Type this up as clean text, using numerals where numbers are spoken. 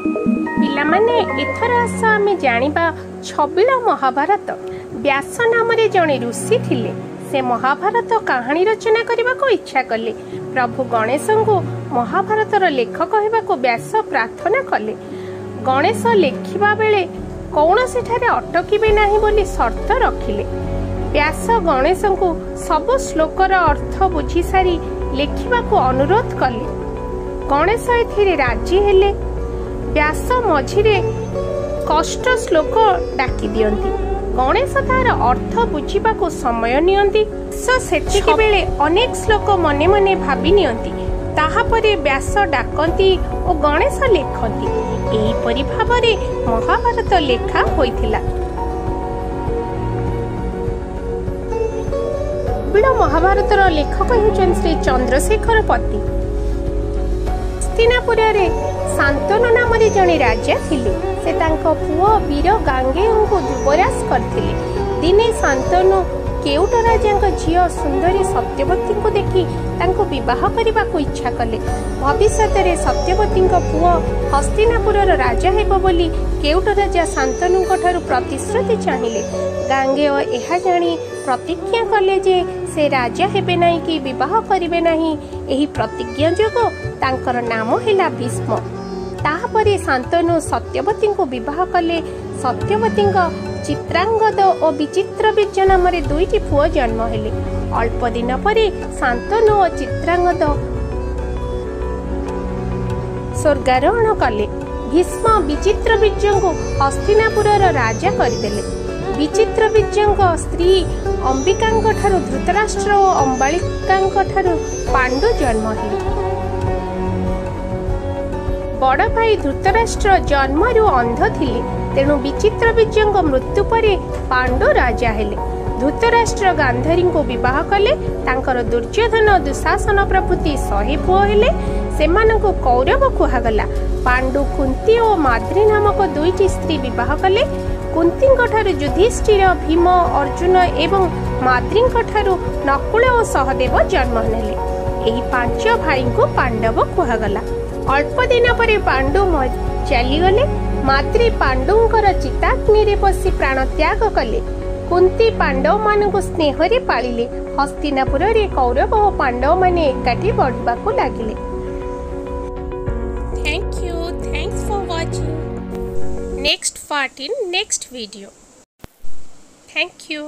पिलामाने एथर आस आमे जानिबा छबिल महाभारत। व्यास नाम जड़े ऋषि थिले। से महाभारत कहानी रचना करने को इच्छा कले। प्रभु गणेश को महाभारतर लेखक होगा व्यास प्रार्थना कले। गणेश लेखिबा बेले कौनसी ठारे अटकिबे नाही बोली शर्त रखिले। व्यास गणेश को सब श्लोकर अर्थ बुझी सारी लेखिबा को अनुरोध कले। गणेश एथिरे राजी हेले। व्यास मझिरे कष्ट श्लोक डाकी दियंती। गणेश तार अर्थ बुझिबा को समय नियंती। सेतिके बेले अनेक श्लोक मने मने भाबी नियंती। ताहा परे व्यास डाकंती और गणेश लेखंती। एही परि भाबरे महाभारत लेखा होइथिला। बिलो महाभारतर लेखक हेउचन श्री चंद्रशेखर पति। हस्तिनापुर रे शांतनु नाम जड़े राजा थिले। से तांको पुओ वीर गांगेय को युवराज करथिले। दिने शांतनु केउट राजा झील सुंदरी सत्यवती को देखि तांको विवाह करने को इच्छा कले। भविष्य में सत्यवती पुओ हस्तिनापुर राजा हेब बोली केउट राजा शांतनु प्रतिश्रुति चाहिए। गांगेय यह जानी प्रतिज्ञा कले जे से राजा हेबे नहीं कि विवाह करिवे नहीं। एही प्रतिज्ञा जोगो तांकर नाम हैला भीष्म। ताहापरे शांतनु सत्यवती को विवाह कले। सत्यवती चित्रांगद और विचित्र बीज नाम दुईटी पुओ जन्म हेले। अल्प दिन परे शांतनु और चित्रांगद स्वर्गारोहण कले। भीष्म विचित्र बीज को हस्तिनापुर राजा करदेले। विचित्र बीज स्त्री अंबिका धृतराष्ट्र और अंबालिका पांडु जन्म हेले। बड़ भाई धृतराष्ट्र जन्मरू अंध थिले। तेणु विचित्र बीज मृत्यु परे पांडु राजा हेले। धृतराष्ट्र गांधारी को विवाह कले। तांकर दुर्योधन दुशासन प्रभृति 100 पुओ हेले। सेमानंको कौरव कुहागला। पांडु कुंती और माद्री नामक दुईटी स्त्री विवाह कले। कुंती युधिष्ठिर भीम अर्जुन एवं माद्री नकुल और सहदेव जन्म नेले। एही 5 भाई को पांडव कुहागला। अल्प दिन परे पांडु चलीगले। माद्री पांडुंकर चिताग्नि रे बसी प्राण त्याग कले। कुंती पांडव मान स्नेह रे पालिले। हस्तिनापुर रे कौरव और पांडव माने एकाठी बढ़िबा को लागिले। Thanks for watching. Next part in next video. Thank you.